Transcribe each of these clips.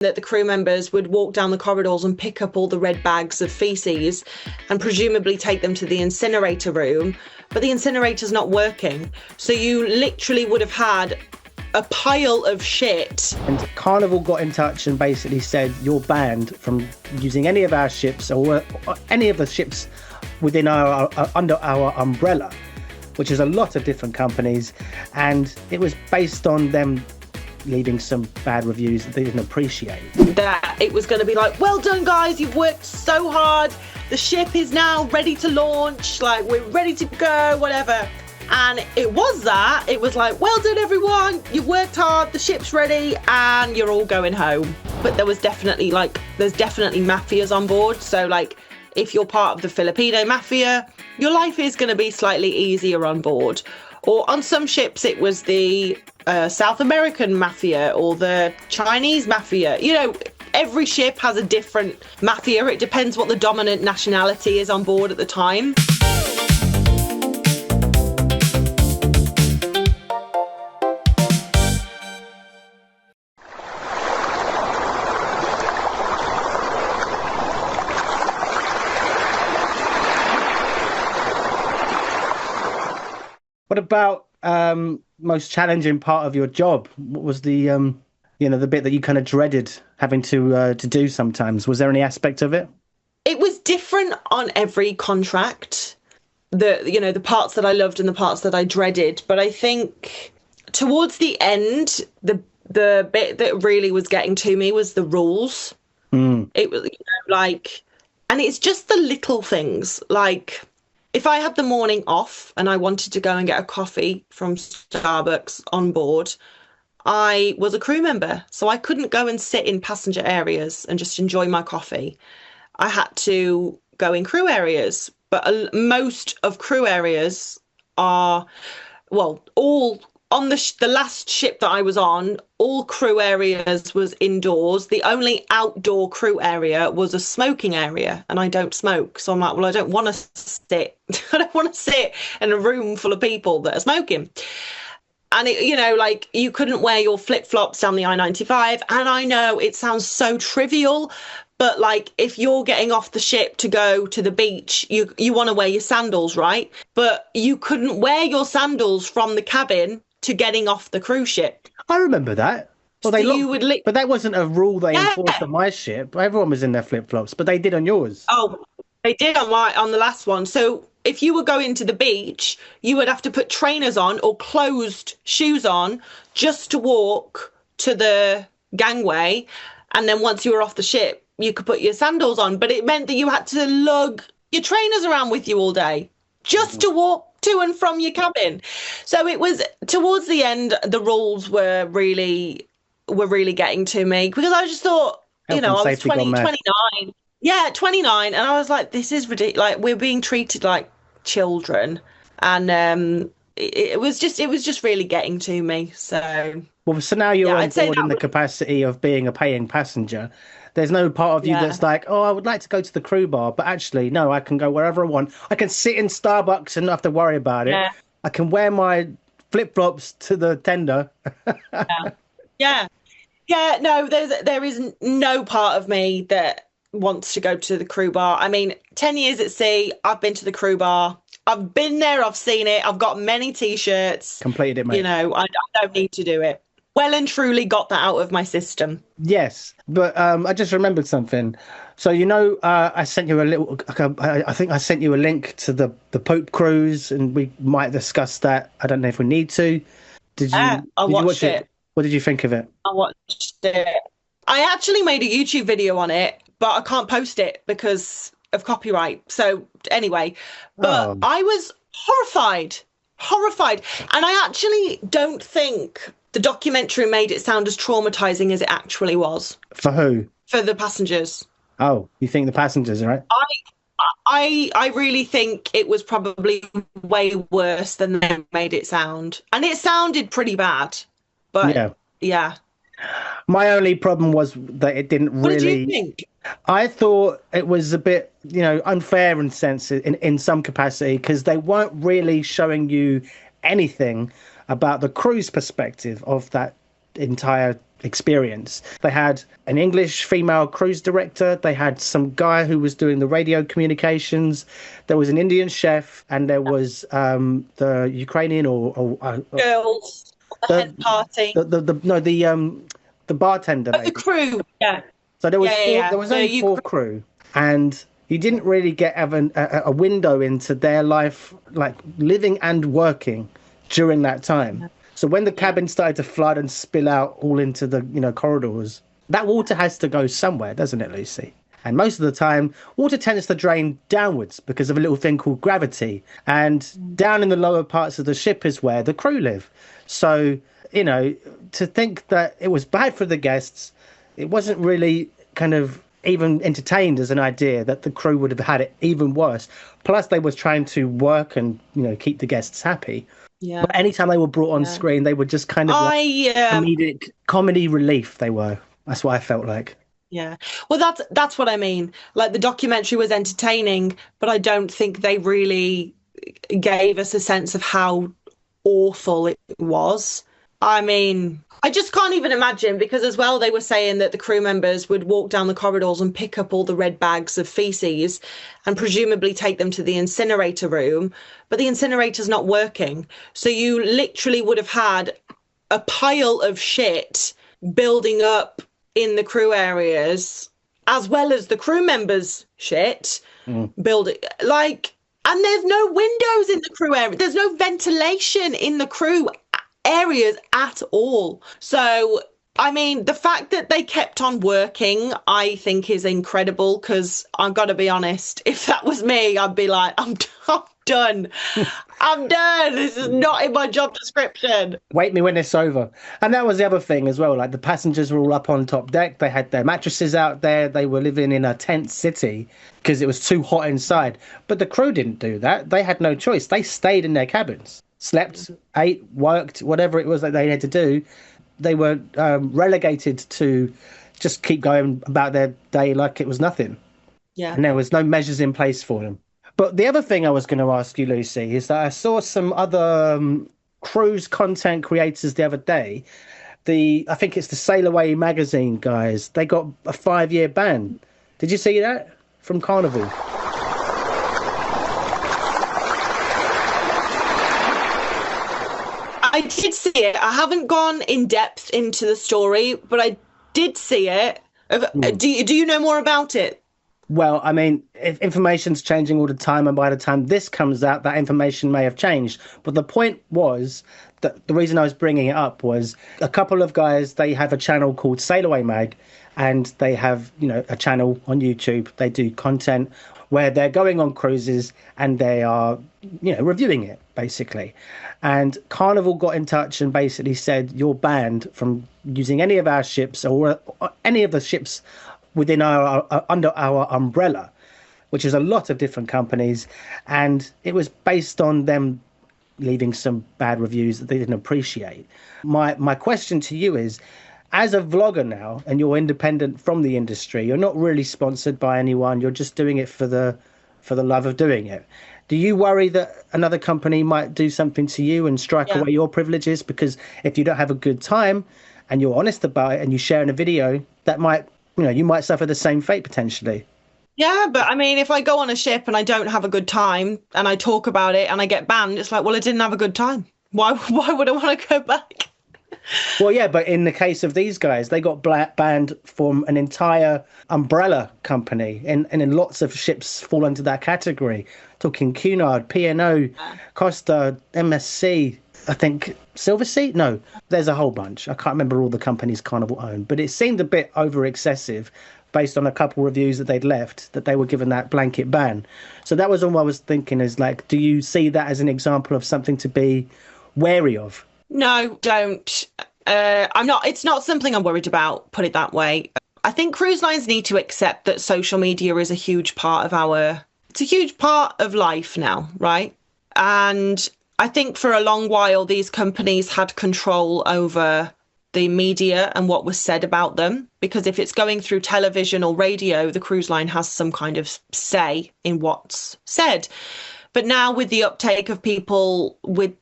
that the crew members would walk down the corridors and pick up all the red bags of feces and presumably take them to the incinerator room, but the incinerator's not working. So you literally would have had a pile of shit. And Carnival got in touch and basically said, you're banned from using any of our ships or any of the ships within our under our umbrella, which is a lot of different companies. And it was based on them leaving some bad reviews that they didn't appreciate. That it was going to be like, well done guys, you've worked so hard, the ship is now ready to launch, like we're ready to go, whatever. And it was that, it was like, well done everyone, you worked hard, the ship's ready, and you're all going home. But there was definitely there's definitely mafias on board. So like, if you're part of the Filipino mafia, your life is going to be slightly easier on board. Or on some ships, it was the South American mafia or the Chinese mafia. You know, every ship has a different mafia. It depends what the dominant nationality is on board at the time. What about most challenging part of your job? What was the the bit that you kind of dreaded having to do sometimes? Was there any aspect of it? It was different on every contract. The parts that I loved and the parts that I dreaded. But I think towards the end, the bit that really was getting to me was the rules. It was and it's just the little things like, if I had the morning off and I wanted to go and get a coffee from Starbucks on board, I was a crew member, so I couldn't go and sit in passenger areas and just enjoy my coffee. I had to go in crew areas, but most of crew areas are, well, all on the last ship that I was on, all crew areas was indoors. The only outdoor crew area was a smoking area, and I don't smoke. So I'm like, well, I don't want to sit. I don't want to sit in a room full of people that are smoking. And you couldn't wear your flip-flops down the I-95. And I know it sounds so trivial, but like if you're getting off the ship to go to the beach, you want to wear your sandals, right? But you couldn't wear your sandals from the cabin to getting off the cruise ship. I remember that. Well, but that wasn't a rule they enforced on my ship. Everyone was in their flip-flops, but they did on yours. Oh, they did on the last one. So if you were going to the beach, you would have to put trainers on or closed shoes on just to walk to the gangway. And then once you were off the ship, you could put your sandals on. But it meant that you had to lug your trainers around with you all day just to walk to and from your cabin. So it was towards the end, the rules were really getting to me, because I just thought, I was 29. Yeah, 29. And I was like, this is ridiculous. Like, we're being treated like children. And it was just really getting to me. So now you're on board in the capacity of being a paying passenger. There's no part of you that's like, oh, I would like to go to the crew bar, but actually, no, I can go wherever I want. I can sit in Starbucks and not have to worry about it. Yeah. I can wear my flip-flops to the tender. Yeah. No, there is no part of me that wants to go to the crew bar. I mean, 10 years at sea, I've been to the crew bar. I've been there, I've seen it. I've got many T-shirts. Completed it, mate. I don't need to do it. Well and truly got that out of my system. Yes, but I just remembered something. So, I sent you I think I sent you a link to the Pope cruise, and we might discuss that. I don't know if we need to. Did you watch it? What did you think of it? I watched it. I actually made a YouTube video on it, but I can't post it because of copyright. So anyway, but I was horrified. And I actually don't think the documentary made it sound as traumatizing as it actually was. For who? For the passengers. Oh, you think the passengers, right? I really think it was probably way worse than they made it sound. And it sounded pretty bad. But yeah. My only problem was that it didn't really... What did you think? I thought it was a bit, unfair in some capacity, because they weren't really showing you anything about the crew's perspective of that entire experience. They had an English female cruise director, they had some guy who was doing the radio communications, there was an Indian chef, and there was the Ukrainian Girls, the hen party. The bartender. The crew, yeah. So there was there was only four crew, and you didn't really get a window into their life, like living and working during that time. So when the cabin started to flood and spill out all into the corridors, that water has to go somewhere, doesn't it, Lucy? And most of the time, water tends to drain downwards because of a little thing called gravity. And down in the lower parts of the ship is where the crew live. So, to think that it was bad for the guests, it wasn't really kind of even entertained as an idea that the crew would have had it even worse. Plus, they was trying to work and, keep the guests happy. Yeah. But anytime they were brought on screen, they were just kind of comedic comedy relief. They were. That's what I felt like. Yeah. Well, that's what I mean. Like, the documentary was entertaining, but I don't think they really gave us a sense of how awful it was. I mean, I just can't even imagine, because as well, they were saying that the crew members would walk down the corridors and pick up all the red bags of feces and presumably take them to the incinerator room, but the incinerator's not working. So you literally would have had a pile of shit building up in the crew areas, as well as the crew members' shit building, and there's no windows in the crew area. There's no ventilation in the crew areas at all. So, I mean, the fact that they kept on working, I think, is incredible, because I've got to be honest, if that was me, I'd be like, I'm done. I'm done. This is not in my job description. Wait me when it's over. And that was the other thing as well. Like, the passengers were all up on top deck. They had their mattresses out there. They were living in a tent city because it was too hot inside. But the crew didn't do that. They had no choice. They stayed in their cabins, slept, ate, worked, whatever it was that they had to do. They were relegated to just keep going about their day like it was nothing. Yeah. And there was no measures in place for them. But the other thing I was going to ask you, Lucy, is that I saw some other cruise content creators the other day. I think it's the Sail Away magazine guys. They got a 5-year ban. Did you see that from Carnival? I did see it. I haven't gone in depth into the story, but I did see it. Do you know more about it? Well, I mean, if information's changing all the time, and by the time this comes out, that information may have changed. But the point was that the reason I was bringing it up was a couple of guys, they have a channel called Sail Away Mag, and they have, a channel on YouTube. They do content where they're going on cruises and they are, reviewing it, basically. And Carnival got in touch and basically said, you're banned from using any of our ships or any of the ships within under our umbrella, which is a lot of different companies. And it was based on them leaving some bad reviews that they didn't appreciate. My question to you is, as a vlogger now, and you're independent from the industry, you're not really sponsored by anyone, you're just doing it for the love of doing it. Do you worry that another company might do something to you and strike away your privileges? Because if you don't have a good time and you're honest about it and you share in a video, that might, you might suffer the same fate potentially. Yeah, but I mean, if I go on a ship and I don't have a good time and I talk about it and I get banned, it's like, well, I didn't have a good time. Why would I want to go back? Well, yeah, but in the case of these guys, they got banned from an entire umbrella company, and in lots of ships fall into that category. Talking Cunard, P&O, Costa, MSC, I think Silversea? No, there's a whole bunch. I can't remember all the companies Carnival owned, but it seemed a bit over excessive based on a couple reviews that they'd left, that they were given that blanket ban. So that was all I was thinking, is like, do you see that as an example of something to be wary of? No, don't. I'm not. It's not something I'm worried about, put it that way. I think cruise lines need to accept that social media is a huge part of it's a huge part of life now, right? And I think for a long while, these companies had control over the media and what was said about them, because if it's going through television or radio, the cruise line has some kind of say in what's said. But now with the uptake of people with,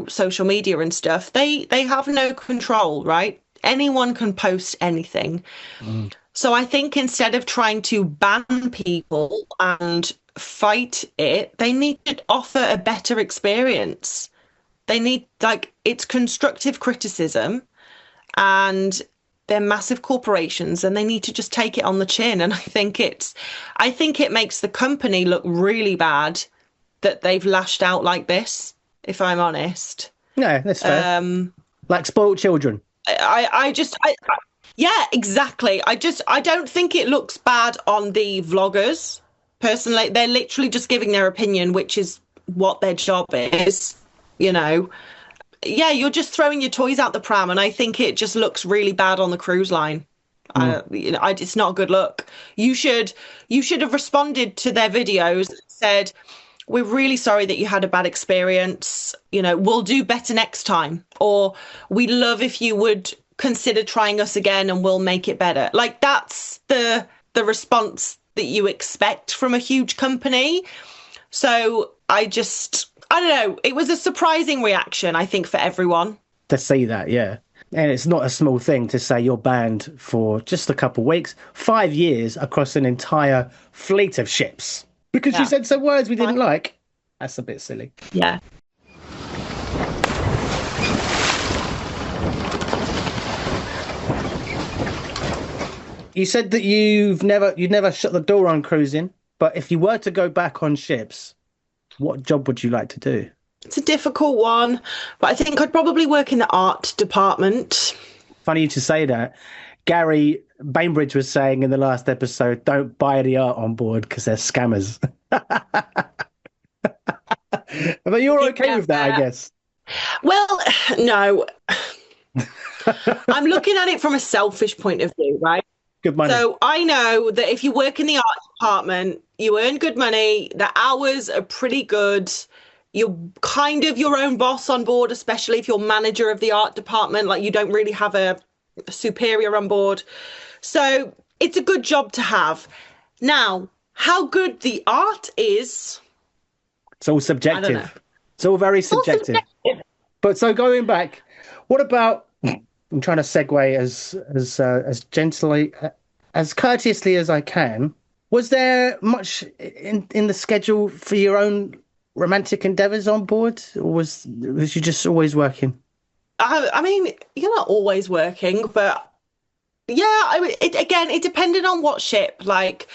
social media and stuff, they have no control, right? anyone can post anything. So I think instead of trying to ban people and fight it, they need to offer a better experience. They need, like, it's constructive criticism, and they're massive corporations and they need to just take it on the chin. And I think it makes the company look really bad that they've lashed out like this, if I'm honest. No, that's fair. Like spoiled children. Yeah, exactly. I don't think it looks bad on the vloggers. Personally, they're literally just giving their opinion, which is what their job is, you know. Yeah, you're just throwing your toys out the pram, and I think it just looks really bad on the cruise line. It's not a good look. You should have responded to their videos, said, "We're really sorry that you had a bad experience. You know, we'll do better next time," or "We'd love if you would consider trying us again and we'll make it better." Like, that's the response that you expect from a huge company. So I don't know. It was a surprising reaction, I think, for everyone. To see that, yeah. And it's not a small thing to say you're banned for just a couple of weeks, 5 years across an entire fleet of ships because you said some words we didn't like. That's a bit silly. Yeah. You said that you'd never shut the door on cruising, but if you were to go back on ships, what job would you like to do? It's a difficult one, but I think I'd probably work in the art department. Funny you to say that. Gary Bainbridge was saying in the last episode, don't buy the art on board because they're scammers. But you're okay with that, I guess. Well, no. I'm looking at it from a selfish point of view, right? Good money. So I know that if you work in the art department, you earn good money, the hours are pretty good. You're kind of your own boss on board, especially if you're manager of the art department. Like, you don't really have a superior on board. So it's a good job to have. Now, how good the art is, it's all subjective. It's all very subjective. But so going back, what about, I'm trying to segue as gently, as courteously as I can. Was there much in the schedule for your own romantic endeavours on board, or was you just always working? I mean, you're not always working, but yeah, it depended on what ship. Like,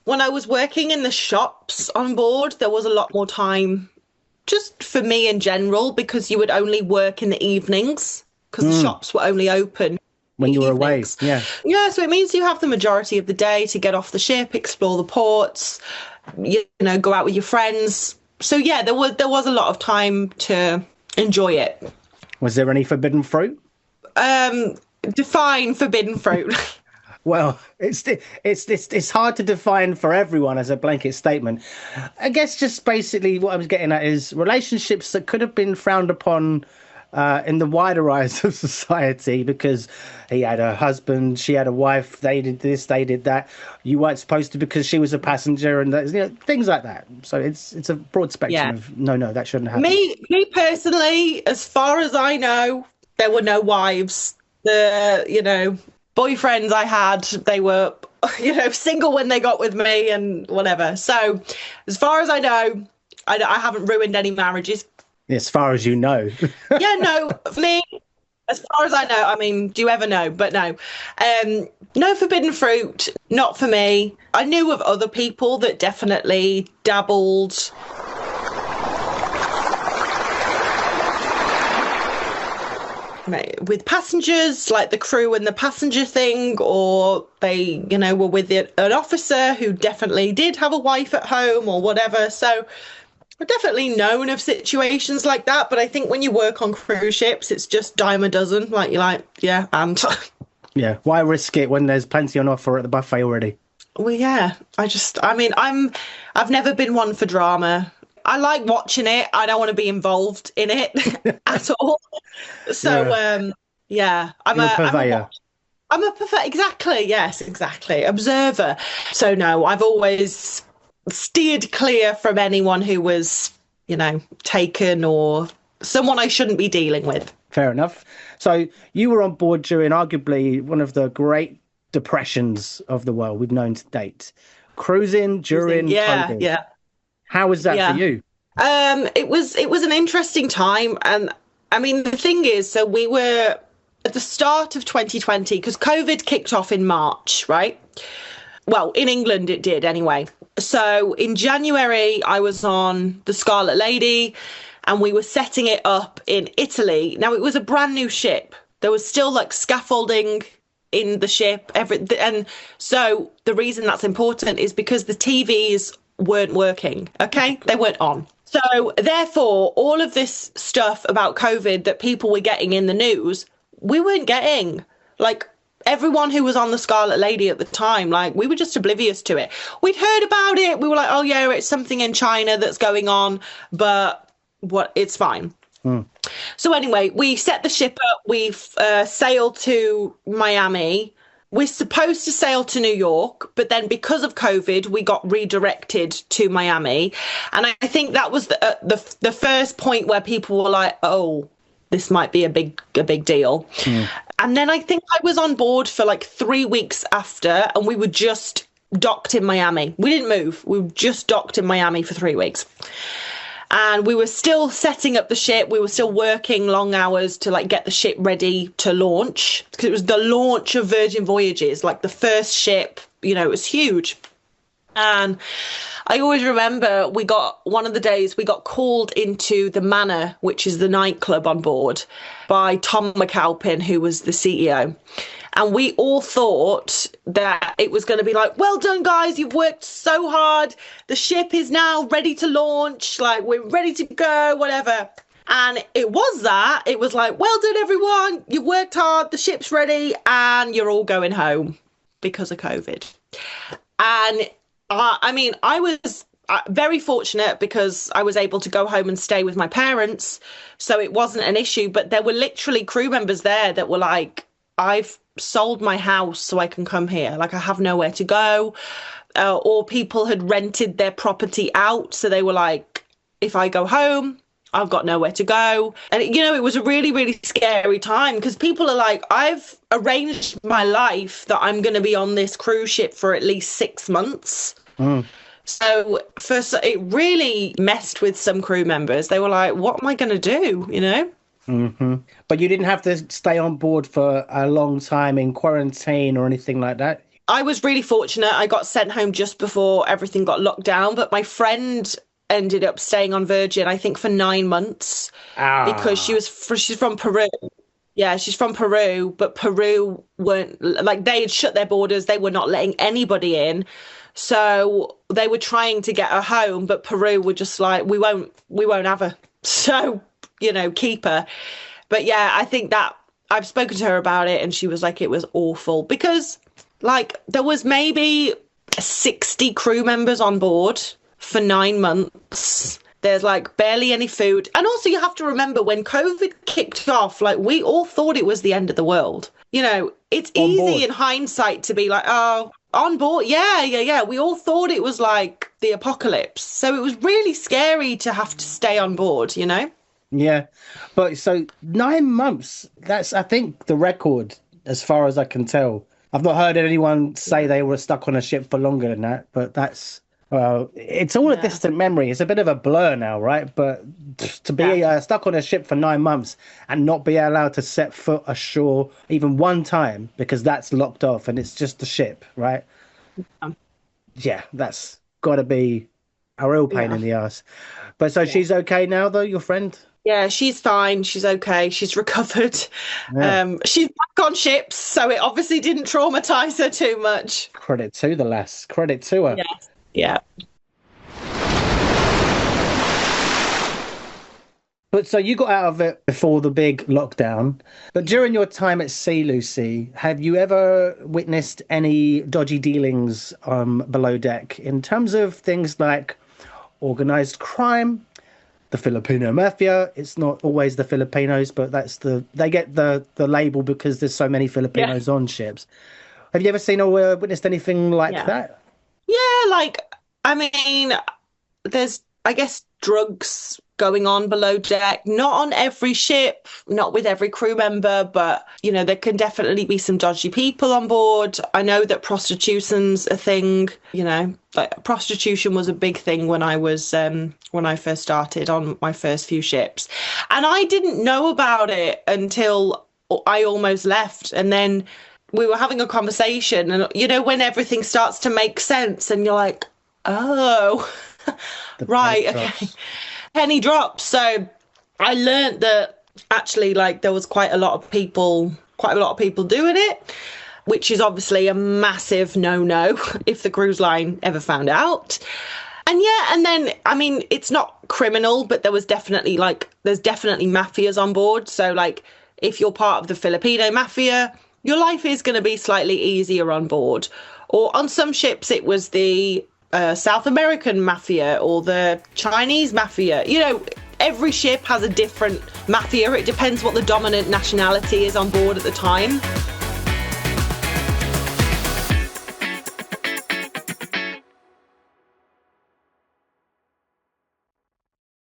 when I was working in the shops on board, there was a lot more time just for me in general, because you would only work in the evenings because the shops were only open when you were away. Yeah. So it means you have the majority of the day to get off the ship, explore the ports, you know, go out with your friends. So yeah, there was a lot of time to enjoy it. Was there any forbidden fruit? Define forbidden fruit. Well, it's hard to define for everyone as a blanket statement. I guess just basically what I was getting at is relationships that could have been frowned upon in the wider eyes of society, because he had a husband, she had a wife, they did this, they did that. You weren't supposed to because she was a passenger, and things like that. So it's a broad spectrum of no, that shouldn't happen. Me personally, as far as I know, there were no wives. The boyfriends I had, they were single when they got with me and whatever. So as far as I know, I haven't ruined any marriages. As far as you know. Yeah, no, for me, as far as I know, I mean, do you ever know? But no. No forbidden fruit, not for me. I knew of other people that definitely dabbled. With passengers, like the crew and the passenger thing, or they, were with an officer who definitely did have a wife at home or whatever. So I've definitely known of situations like that, but I think when you work on cruise ships, it's just dime a dozen. Like, you're like, yeah, and yeah, why risk it when there's plenty on offer at the buffet already? Well, yeah, I've never been one for drama. I like watching it. I don't want to be involved in it at all. So, yeah, I'm a purveyor. Exactly. Yes, exactly. Observer. So no, I've always steered clear from anyone who was, taken or someone I shouldn't be dealing with. Fair enough. So you were on board during arguably one of the great depressions of the world we've known to date. Cruising during Yeah, COVID. yeah, How was that for yeah. you? It was an interesting time, and I mean the thing is, so we were at the start of 2020 because COVID kicked off in March, right? Well, in England it did anyway. So in January I was on the Scarlet Lady, and we were setting it up in Italy. Now it was a brand new ship. There was still like scaffolding in the ship, and so the reason that's important is because the TVs weren't working. Okay, they weren't on. So therefore, all of this stuff about COVID that people were getting in the news, we weren't getting. Like everyone who was on the Scarlet Lady at the time, like we were just oblivious to it. We'd heard about it. We were like, oh yeah, it's something in China that's going on, but what? It's fine. So anyway, we set the ship up. We've sailed to Miami. We're supposed to sail to New York, but then because of COVID, we got redirected to Miami. And I think that was the first point where people were like, "Oh, this might be a big deal." And then I think I was on board for like 3 weeks after, and we were just docked in Miami. We didn't move. We were just docked in Miami for 3 weeks. And we were still setting up the ship. We were still working long hours to like get the ship ready to launch, because it was the launch of Virgin Voyages, like the first ship, it was huge. And I always remember one of the days we got called into the Manor, which is the nightclub on board, by Tom McAlpin, who was the CEO. And we all thought that it was going to be like, well done, guys, you've worked so hard. The ship is now ready to launch. Like, we're ready to go, whatever. And it was that. It was like, well done, everyone. You've worked hard. The ship's ready. And you're all going home because of COVID. And I mean, I was very fortunate because I was able to go home and stay with my parents. So it wasn't an issue. But there were literally crew members there that were like, I've sold my house so I can come here. Like, I have nowhere to go. Or people had rented their property out. So they were like, if I go home, I've got nowhere to go. And, it was a really, really scary time because people are like, I've arranged my life that I'm going to be on this cruise ship for at least 6 months. So it really messed with some crew members. They were like, what am I going to do, But you didn't have to stay on board for a long time in quarantine or anything like that? I was really fortunate. I got sent home just before everything got locked down, but my friend ended up staying on Virgin, I think, for 9 months because she's from Peru. Yeah, she's from Peru, but Peru weren't, like, they had shut their borders. They were not letting anybody in. So they were trying to get her home, but Peru were just like, we won't have her. So, keep her. But yeah, I think that I've spoken to her about it and she was like, it was awful because like there was maybe 60 crew members on board for 9 months. There's like barely any food. And also you have to remember when COVID kicked off, like we all thought it was the end of the world. It's easy in hindsight to be like, oh, on board. Yeah. We all thought it was like the apocalypse. So it was really scary to have to stay on board, Yeah, but so 9 months, that's, I think, the record as far as I can tell. I've not heard anyone say they were stuck on a ship for longer than that, but that's, it's all a distant memory. It's a bit of a blur now, right? But to be stuck on a ship for 9 months and not be allowed to set foot ashore even one time because that's locked off and it's just the ship, right? Yeah, that's got to be a real pain in the ass. But so she's okay now, though, your friend? Yeah, she's fine. She's okay. She's recovered. She's back on ships, so it obviously didn't traumatize her too much. Credit to the lass. Credit to her. Yeah. But so you got out of it before the big lockdown. But during your time at sea, Lucy, have you ever witnessed any dodgy dealings below deck in terms of things like organized crime, the Filipino mafia? It's not always the Filipinos, but they get the label because there's so many Filipinos on ships. Have you ever seen or witnessed anything like that? Yeah, like, I mean, there's, I guess, drugs going on below deck. Not on every ship, not with every crew member, but, you know, there can definitely be some dodgy people on board. I know that prostitution's a thing, you know, like prostitution was a big thing when I was, when I first started on my first few ships. And I didn't know about it until I almost left. And then we were having a conversation, and, you know, when everything starts to make sense and you're like, oh, right, okay. Penny drops. So I learned that actually, like, there was quite a lot of people doing it, which is obviously a massive no-no if the cruise line ever found out. And yeah, and then, I mean, it's not criminal, but there's definitely mafias on board. So, like, if you're part of the Filipino mafia, your life is going to be slightly easier on board. Or on some ships, it was the South American mafia or the Chinese mafia. You know, every ship has a different mafia. It depends what the dominant nationality is on board at the time.